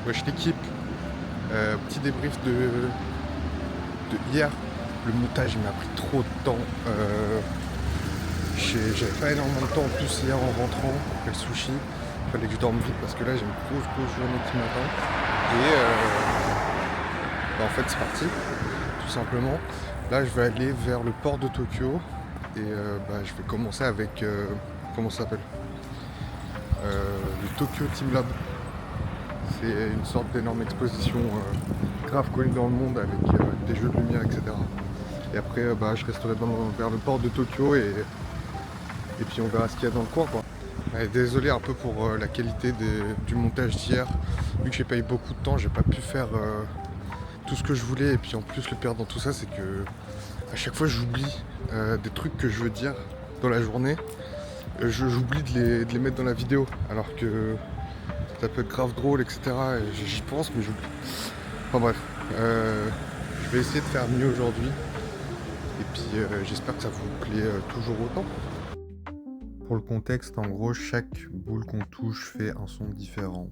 Wesh l'équipe, petit débrief de hier. Le montage il m'a pris trop de temps. J'avais pas énormément de temps en plus hier en rentrant après le sushi. Il fallait que je dorme vite parce que là j'ai une grosse journée qui m'attend. Et en fait c'est parti, tout simplement. Là je vais aller vers le port de Tokyo et je vais commencer avec comment ça s'appelle, le Tokyo Team Lab. C'est une sorte d'énorme exposition grave connue dans le monde avec des jeux de lumière, etc. Et après, je resterai vers le port de Tokyo et puis on verra ce qu'il y a dans le coin, quoi. Allez, désolé un peu pour la qualité du montage d'hier. Vu que j'ai pas eu beaucoup de temps, j'ai pas pu faire tout ce que je voulais. Et puis en plus, le pire dans tout ça, c'est que à chaque fois, j'oublie des trucs que je veux dire dans la journée. J'oublie de les mettre dans la vidéo, alors que ça peut être grave drôle, etc. Et j'y pense, mais j'oublie. Enfin bref, je vais essayer de faire mieux aujourd'hui. Et puis j'espère que ça vous plaît toujours autant. Pour le contexte, en gros, chaque boule qu'on touche fait un son différent.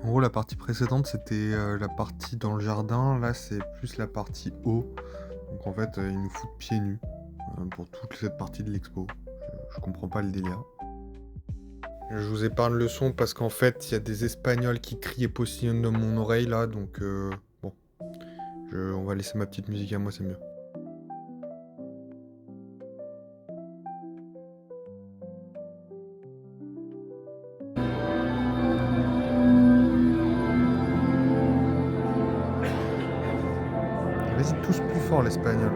En gros, la partie précédente, c'était la partie dans le jardin. Là, c'est plus la partie eau. Donc en fait, ils nous foutent pieds nus pour toute cette partie de l'expo. Je comprends pas le délire. Je vous épargne le son parce qu'en fait, il y a des Espagnols qui crient et postillonnent dans mon oreille là. Donc bon, on va laisser ma petite musique à moi, c'est mieux. Vas-y, tous plus fort l'espagnol.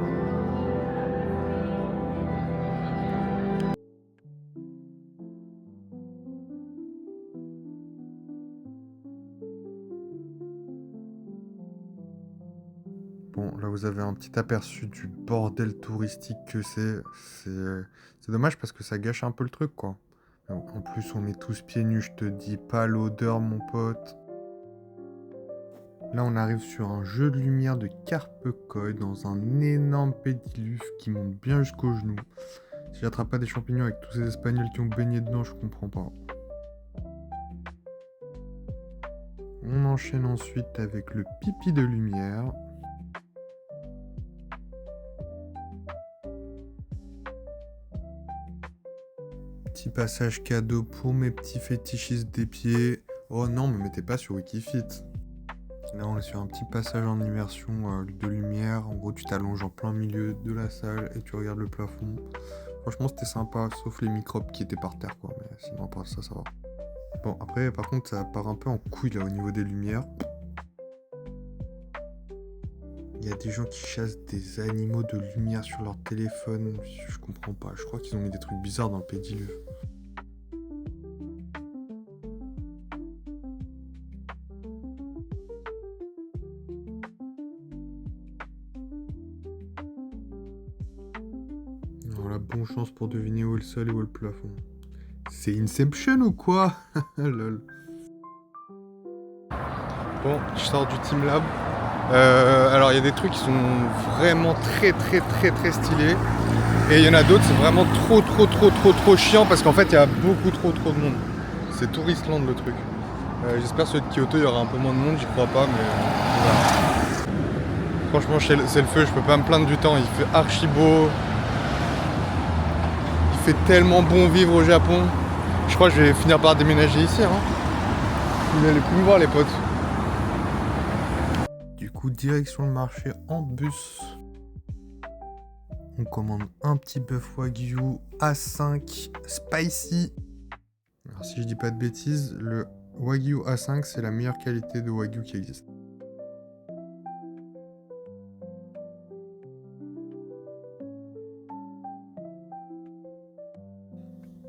Bon, là vous avez un petit aperçu du bordel touristique que c'est. C'est dommage parce que ça gâche un peu le truc, quoi. En plus, on est tous pieds nus, je te dis pas l'odeur, mon pote. Là, on arrive sur un jeu de lumière de Carpe Koi dans un énorme pédiluve qui monte bien jusqu'aux genoux. Si j'attrape pas des champignons avec tous ces Espagnols qui ont baigné dedans, je comprends pas. On enchaîne ensuite avec le pipi de lumière. Petit passage cadeau pour mes petits fétichistes des pieds. Oh non, me mettez pas sur Wikifit. Là, on est sur un petit passage en immersion de lumière. En gros, tu t'allonges en plein milieu de la salle et tu regardes le plafond. Franchement, c'était sympa, sauf les microbes qui étaient par terre, quoi. Mais sinon, à part ça, ça va. Bon, après, par contre, ça part un peu en couille, là, au niveau des lumières. Il y a des gens qui chassent des animaux de lumière sur leur téléphone. Je comprends pas. Je crois qu'ils ont mis des trucs bizarres dans le pédiluve. Voilà, bonne chance pour deviner où est le sol et où est le plafond. C'est Inception ou quoi? Lol. Bon, je sors du Team Lab. Alors il y a des trucs qui sont vraiment très stylés. Et il y en a d'autres, c'est vraiment trop chiant parce qu'en fait il y a beaucoup trop de monde. C'est Touristland le truc. J'espère celui de Kyoto il y aura un peu moins de monde, j'y crois pas, mais voilà. Franchement c'est le feu, je peux pas me plaindre du temps, il fait archi beau. Il fait tellement bon vivre au Japon. Je crois que je vais finir par déménager ici. Vous n'allez plus me voir les potes. Du coup, direction le marché en bus. On commande un petit bœuf Wagyu A5 spicy. Alors si je dis pas de bêtises, le Wagyu A5 c'est la meilleure qualité de Wagyu qui existe.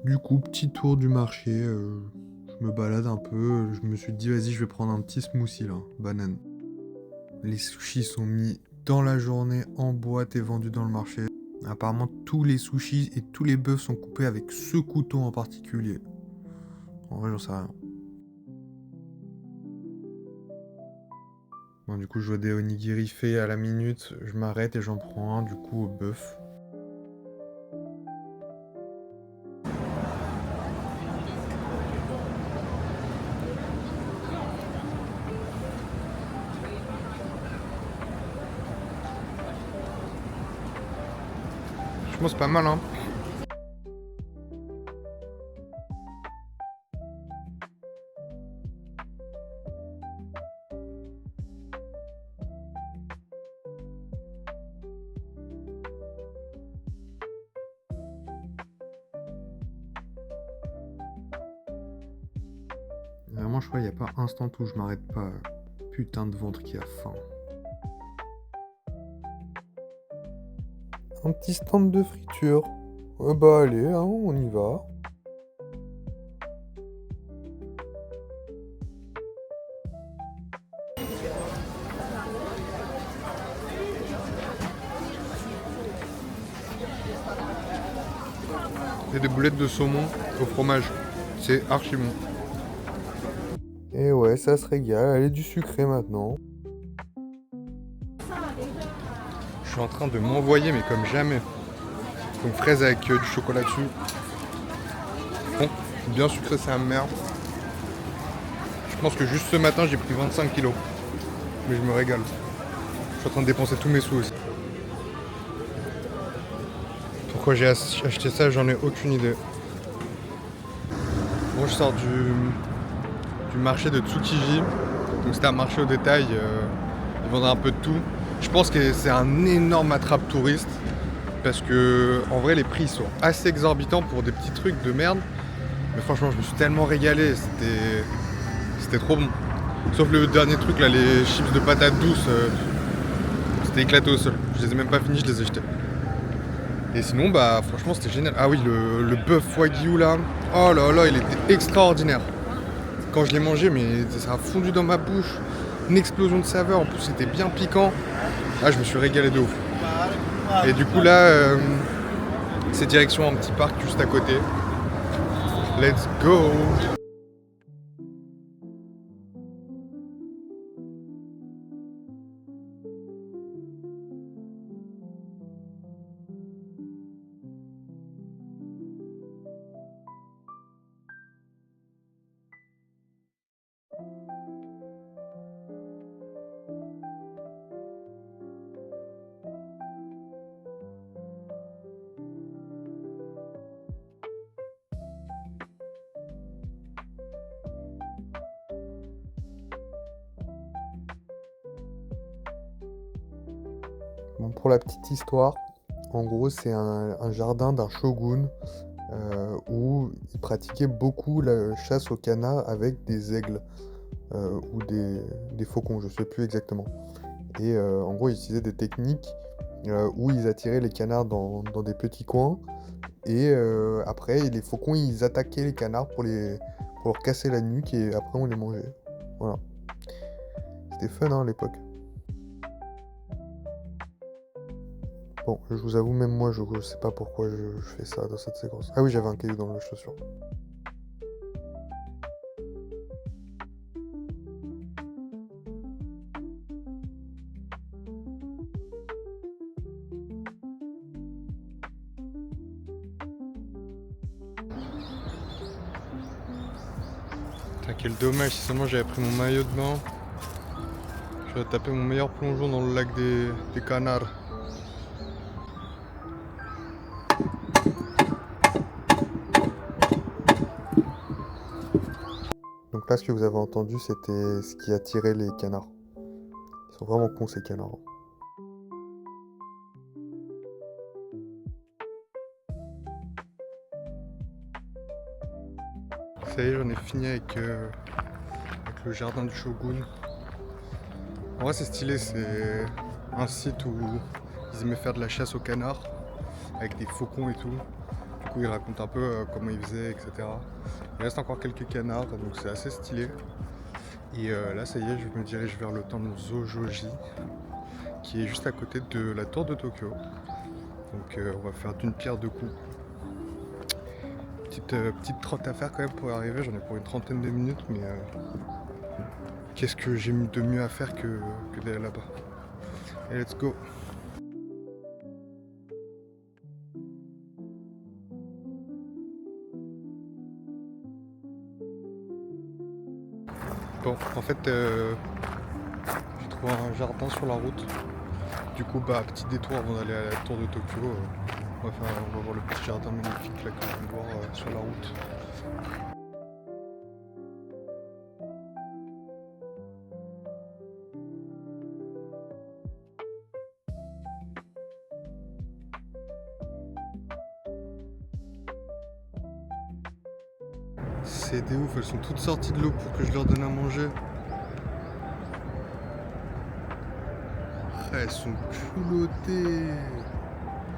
Du coup, petit tour du marché, je me balade un peu, je me suis dit vas-y je vais prendre un petit smoothie là, banane. Les sushis sont mis dans la journée en boîte et vendus dans le marché. Apparemment, tous les sushis et tous les bœufs sont coupés avec ce couteau en particulier. En vrai, j'en sais rien. Bon, du coup, je vois des onigiri faits à la minute. Je m'arrête et j'en prends un, du coup, au bœuf. Je pense pas mal, hein. Vraiment, je crois qu'il n'y a pas un instant où je m'arrête pas. Putain de ventre qui a faim. Un petit stand de friture. Bah allez, hein, on y va. Il y a des boulettes de saumon au fromage. C'est archi bon. Et ouais, ça se régale. Allez, du sucré maintenant. Je suis en train de m'envoyer, mais comme jamais. Donc fraise avec du chocolat dessus. Bon, bien sucré, c'est la merde. Je pense que juste ce matin, j'ai pris 25 kilos. Mais je me régale. Je suis en train de dépenser tous mes sous aussi. Pourquoi j'ai acheté ça, j'en ai aucune idée. Bon, je sors du marché de Tsukiji. Donc c'était un marché au détail. Ils vendaient un peu de tout. Je pense que c'est un énorme attrape touriste. Parce que en vrai les prix sont assez exorbitants pour des petits trucs de merde. Mais franchement je me suis tellement régalé, c'était trop bon. Sauf le dernier truc là, les chips de patates douces, c'était éclaté au sol. Je les ai même pas finis, je les ai jetés. Et sinon bah franchement c'était génial. Ah oui, le bœuf wagyu là, oh là là, il était extraordinaire. Quand je l'ai mangé, mais ça a fondu dans ma bouche. Une explosion de saveur, en plus c'était bien piquant. Ah, je me suis régalé de ouf. Et du coup là, c'est direction un petit parc juste à côté. Let's go! Bon, pour la petite histoire, en gros c'est un jardin d'un shogun où il pratiquait beaucoup la chasse au canard avec des aigles ou des faucons, je sais plus exactement. Et en gros ils utilisaient des techniques où ils attiraient les canards dans des petits coins et après les faucons ils attaquaient les canards pour leur casser la nuque et après on les mangeait. Voilà. C'était fun hein, à l'époque. Bon, je vous avoue, même moi, je sais pas pourquoi je fais ça dans cette séquence. Ah oui, j'avais un caillou dans la chaussure. Putain, quel dommage, si seulement j'avais pris mon maillot de bain. J'aurais tapé mon meilleur plongeon dans le lac des canards. Donc là, ce que vous avez entendu, c'était ce qui attirait les canards. Ils sont vraiment cons, ces canards. Ça y est, j'en ai fini avec le jardin du Shogun. En vrai, c'est stylé, c'est un site où ils aimaient faire de la chasse aux canards, avec des faucons et tout. Du coup, ils racontent un peu comment ils faisaient, etc. Il reste encore quelques canards, donc c'est assez stylé. Et là, ça y est, je me dirige vers le temple Zojoji, qui est juste à côté de la tour de Tokyo. Donc on va faire d'une pierre deux coups. Petite trotte à faire quand même pour y arriver, j'en ai pour une trentaine de minutes, mais qu'est-ce que j'ai de mieux à faire que d'aller là-bas. Et let's go. Bon, en fait, j'ai trouvé un jardin sur la route. Du coup, petit détour avant d'aller à la tour de Tokyo. On va voir le petit jardin magnifique là que je viens de voir sur la route. C'est des ouf, elles sont toutes sorties de l'eau pour que je leur donne à manger. Elles sont culottées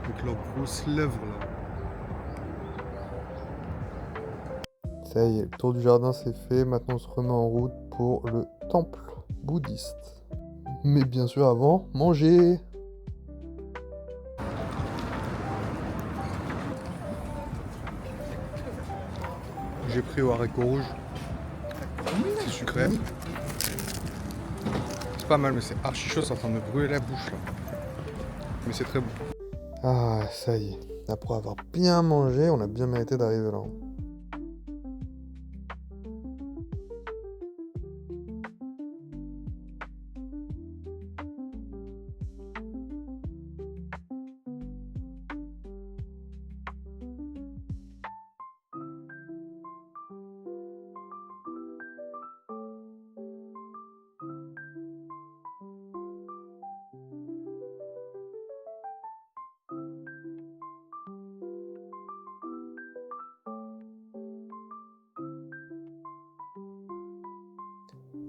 avec leurs grosses lèvres là. Ça y est, le tour du jardin c'est fait, maintenant on se remet en route pour le temple bouddhiste. Mais bien sûr avant, manger. J'ai pris au haricot rouge. C'est sucré. C'est pas mal, mais c'est archi chaud, c'est en train de me brûler la bouche là. Mais c'est très bon. Ah, ça y est. Après avoir bien mangé, on a bien mérité d'arriver là.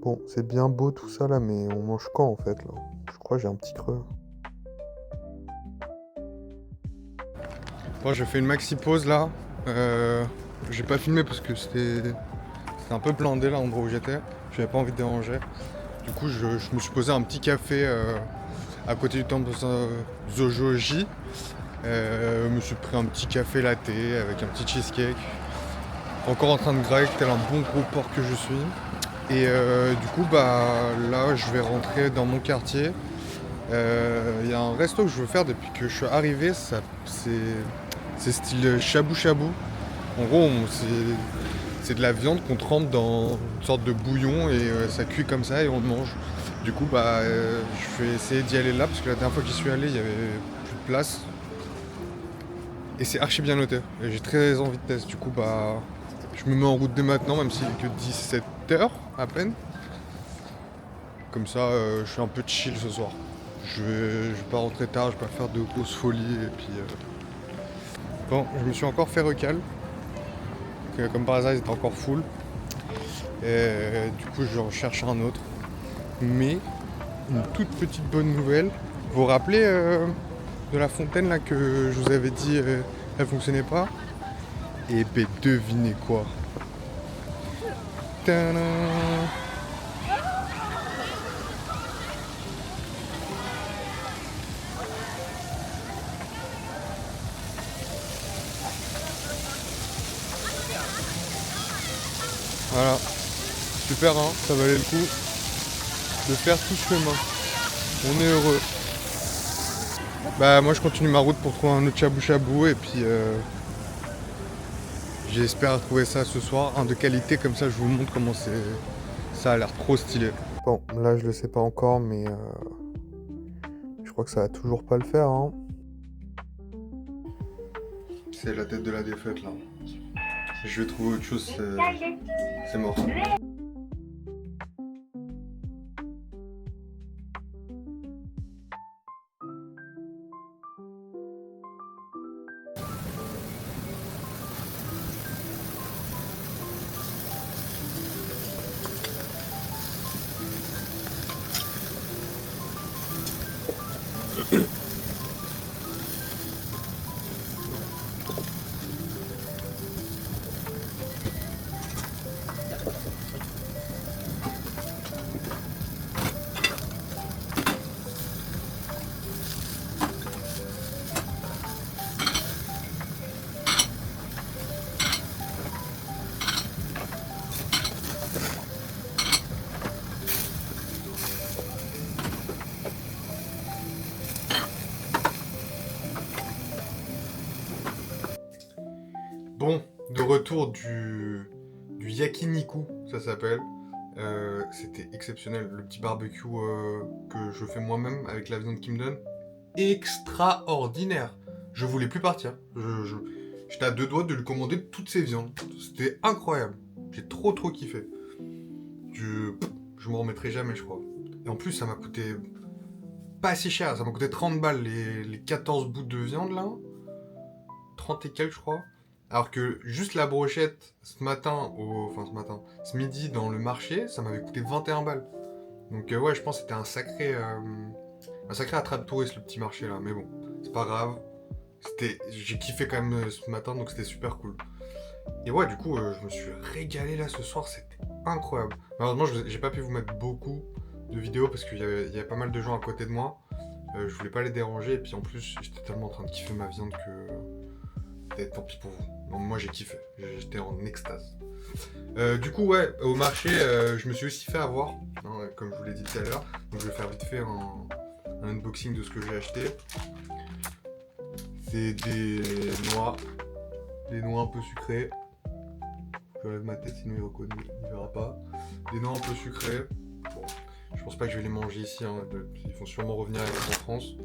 Bon, c'est bien beau tout ça là, mais on mange quand en fait là? Je crois que j'ai un petit creux. Bon, je fais une maxi pause là. J'ai pas filmé parce que c'était un peu blindé là, l'endroit où j'étais. J'avais pas envie de déranger. Du coup, je me suis posé un petit café à côté du temple Zojoji. Je me suis pris un petit café latte avec un petit cheesecake. Encore en train de grailler tel un bon gros porc que je suis. Et du coup, là, je vais rentrer dans mon quartier. Il y a un resto que je veux faire depuis que je suis arrivé. C'est style shabu shabu. En gros, c'est de la viande qu'on trempe dans une sorte de bouillon et ça cuit comme ça et on le mange. Du coup, je vais essayer d'y aller là parce que la dernière fois que j'y suis allé, il y avait plus de place. Et c'est archi bien noté. Et j'ai très envie de tester. Du coup, je me mets en route dès maintenant, même s'il est que 17h à peine. Comme ça, je suis un peu chill ce soir. Je vais pas rentrer tard, je vais pas faire de grosses folies. Et puis, bon, je me suis encore fait recal. Comme par hasard, ils étaient encore full. Et du coup, je recherche un autre. Mais, une toute petite bonne nouvelle. Vous vous rappelez de la fontaine là que je vous avais dit elle fonctionnait pas? Et devinez quoi? Tadam! Voilà, super hein, ça valait le coup de faire tout ce chemin. On est heureux. Moi je continue ma route pour trouver un autre shabu shabu et puis j'espère trouver ça ce soir, un de qualité, comme ça je vous montre comment ça a l'air trop stylé. Bon, là je le sais pas encore, mais je crois que ça va toujours pas le faire. Hein. C'est la tête de la défaite là. Je vais trouver autre chose, c'est mort. de retour du yakiniku, ça s'appelle. C'était exceptionnel. Le petit barbecue que je fais moi-même avec la viande qu'ils me donnent. Extraordinaire. Je voulais plus partir. J'étais à 2 doigts de lui commander toutes ces viandes. C'était incroyable. J'ai trop kiffé. Je m'en remettrai jamais, je crois. Et en plus, ça m'a coûté pas si cher. Ça m'a coûté 30 balles les 14 bouts de viande là. 30 et quelques, je crois. Alors que juste la brochette ce midi dans le marché, ça m'avait coûté 21 balles. Donc ouais, je pense que c'était un sacré attrape-touriste le petit marché là. Mais bon, c'est pas grave. J'ai kiffé quand même ce matin, donc c'était super cool. Et ouais, du coup, je me suis régalé là ce soir, c'était incroyable. Malheureusement, j'ai pas pu vous mettre beaucoup de vidéos parce qu'il y avait pas mal de gens à côté de moi. Je voulais pas les déranger, et puis en plus, j'étais tellement en train de kiffer ma viande que... tant pis pour vous. Non, moi j'ai kiffé, j'étais en extase. Du coup, ouais, au marché, je me suis aussi fait avoir, hein, comme je vous l'ai dit tout à l'heure. Donc je vais faire vite fait un unboxing de ce que j'ai acheté. C'est des noix un peu sucrées. J'enlève ma tête sinon il verra pas. Des noix un peu sucrées. Bon, je pense pas que je vais les manger ici, hein, ils vont sûrement revenir avec en France.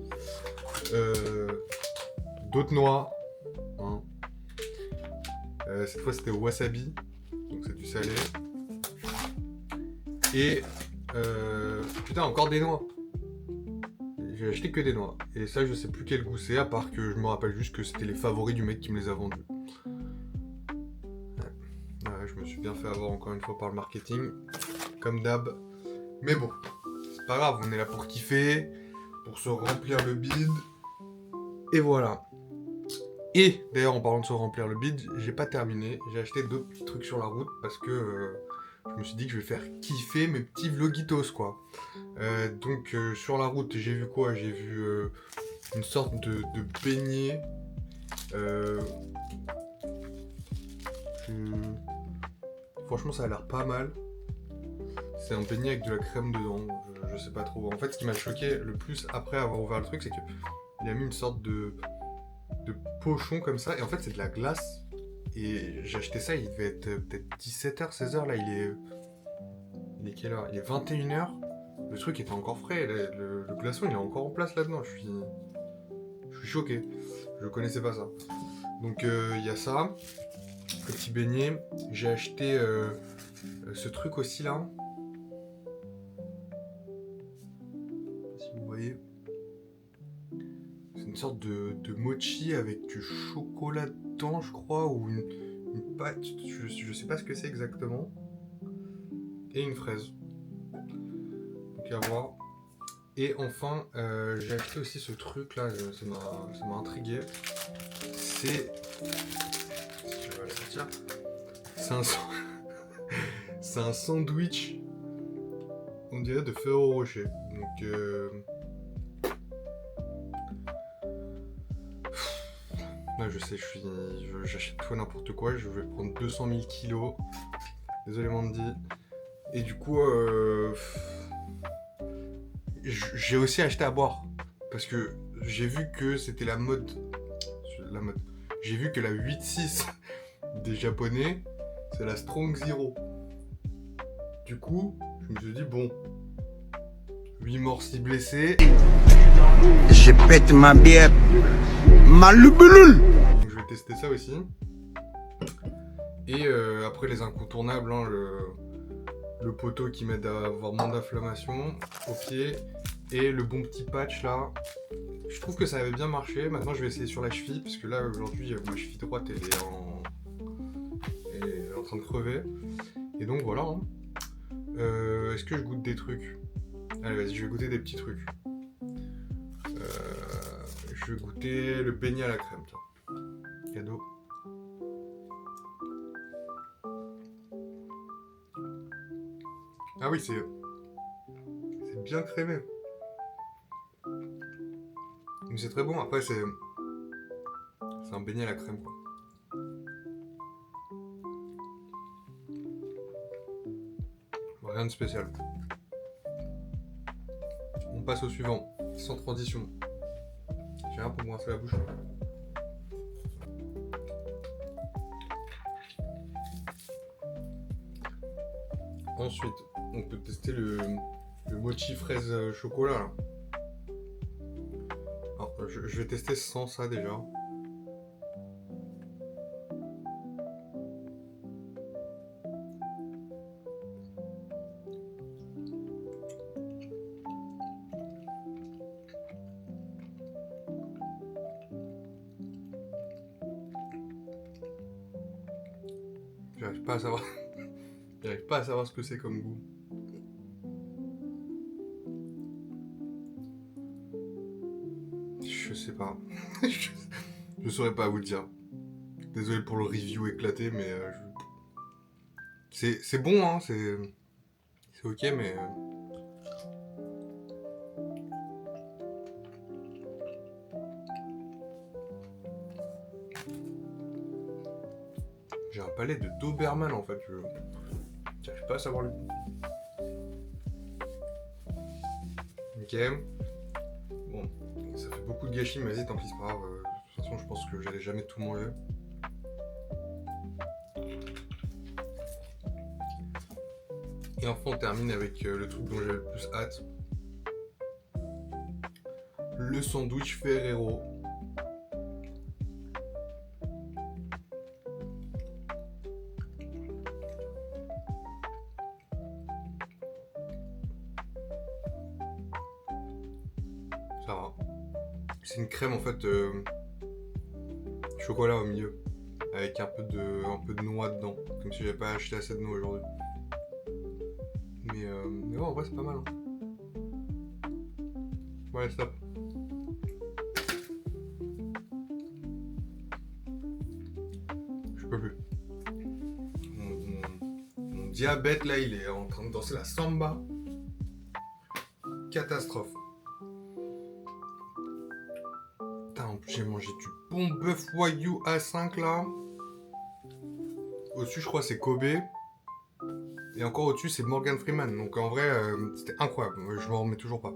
D'autres noix. Hein. Cette fois c'était au wasabi, donc c'est du salé. Et putain, encore des noix. J'ai acheté que des noix. Et ça, je sais plus quel goût c'est, à part que je me rappelle juste que c'était les favoris du mec qui me les a vendus. Ouais, je me suis bien fait avoir encore une fois par le marketing, comme d'hab. Mais bon, c'est pas grave, on est là pour kiffer, pour se remplir le bide. Et voilà. Et d'ailleurs, en parlant de se remplir le bide, j'ai pas terminé. J'ai acheté d'autres petits trucs sur la route parce que je me suis dit que je vais faire kiffer mes petits vlogitos, quoi. Donc sur la route, j'ai vu quoi? J'ai vu une sorte de beignet. Franchement, ça a l'air pas mal. C'est un beignet avec de la crème dedans. Je sais pas trop. En fait, ce qui m'a choqué le plus après avoir ouvert le truc, c'est qu'il a mis une sorte de pochon comme ça. Et en fait, c'est de la glace. Et j'ai acheté ça, il devait être peut-être 17h, 16h. Là, il est quelle heure? Il est 21h. Le truc était encore frais. Le glaçon, il est encore en place là-dedans. Je suis choqué. Je connaissais pas ça. Donc, il y a ça. Le petit beignet. J'ai acheté ce truc aussi là. Si vous voyez. C'est une sorte de mochi avec du chocolat dedans, je crois, ou une pâte. Je sais pas ce que c'est exactement. Et une fraise. Donc à voir. Et enfin, j'ai acheté aussi ce truc là, ça m'a intrigué. C'est... Si je vais le sortir. C'est un sandwich, on dirait de Ferrero Rocher. Donc là je sais, j'achète tout n'importe quoi, je vais prendre 200 000 kilos. Désolé Mandy. Et du coup, j'ai aussi acheté à boire. Parce que j'ai vu que c'était la mode. J'ai vu que la 8-6 des Japonais, c'est la Strong Zero. Du coup, je me suis dit, bon, 8 morts, 6 blessés. Je pète ma bière. Malubulul. Donc je vais tester ça aussi. Et après les incontournables, hein, le poteau qui m'aide à avoir moins d'inflammation au pied. Et le bon petit patch là. Je trouve que ça avait bien marché. Maintenant je vais essayer sur la cheville. Parce que là aujourd'hui ma cheville droite elle est en train de crever. Et donc voilà. Hein. Est-ce que je goûte des trucs? Allez vas-y, je vais goûter des petits trucs. Je vais goûter le beignet à la crème. Tiens. Cadeau. Ah oui, c'est bien crémé. Donc c'est très bon. Après c'est un beignet à la crème quoi. Rien de spécial. On passe au suivant, sans transition. J'ai rien pour me rincer la bouche. Ensuite, on peut tester le mochi fraise chocolat là. Alors, je vais tester sans ça déjà. J'arrive pas à savoir. J'arrive pas à savoir ce que c'est comme goût. Je sais pas. Je saurais pas vous le dire. Désolé pour le review éclaté, mais c'est bon, hein, c'est ok, mais j'ai un palais de Doberman en fait. J'arrive pas à savoir le goût. Ok. Bon, ça fait beaucoup de gâchis, mais vas-y, tant pis, c'est pas grave. De toute façon, je pense que j'allais jamais tout manger. Et enfin, on termine avec le truc dont j'avais le plus hâte. Le sandwich Ferrero. Ça va. C'est une crème en fait chocolat au milieu, avec un peu de noix dedans, comme si j'avais pas acheté assez de noix aujourd'hui. Mais ouais, en vrai c'est pas mal. Hein. Ouais, stop. Je peux plus. Mon diabète là, il est en train de danser la samba. Catastrophe. En plus j'ai mangé du bon bœuf Wagyu A5 là. Au-dessus je crois c'est Kobe. Et encore au-dessus c'est Morgan Freeman. Donc en vrai c'était incroyable. Je m'en remets toujours pas.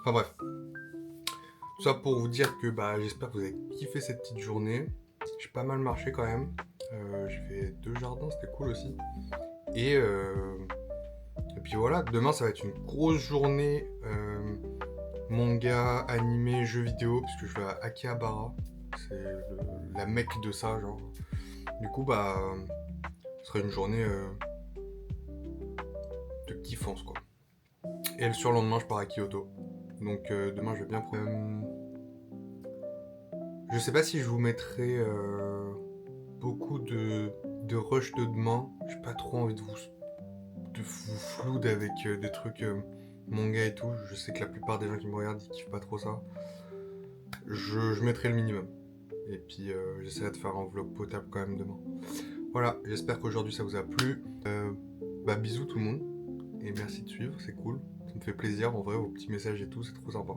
Enfin bref. Tout ça pour vous dire que j'espère que vous avez kiffé cette petite journée. J'ai pas mal marché quand même. J'ai fait 2 jardins, c'était cool aussi. Et puis voilà, demain ça va être une grosse journée manga, animé, jeux vidéo, puisque je vais à Akihabara. C'est la mecque de ça, genre. Du coup, ce sera une journée de kiffance, quoi. Et le surlendemain, je pars à Kyoto. Donc demain, je vais bien prendre... Je sais pas si je vous mettrai beaucoup de rush de demain. J'ai pas trop envie de vous flouder avec des trucs manga et tout. Je sais que la plupart des gens qui me regardent, ils kiffent pas trop ça. Je mettrai le minimum. Et puis j'essaierai de faire un vlog potable quand même demain. Voilà, j'espère qu'aujourd'hui ça vous a plu. Bisous tout le monde. Et merci de suivre, c'est cool. Ça me fait plaisir, en vrai, vos petits messages et tout, c'est trop sympa.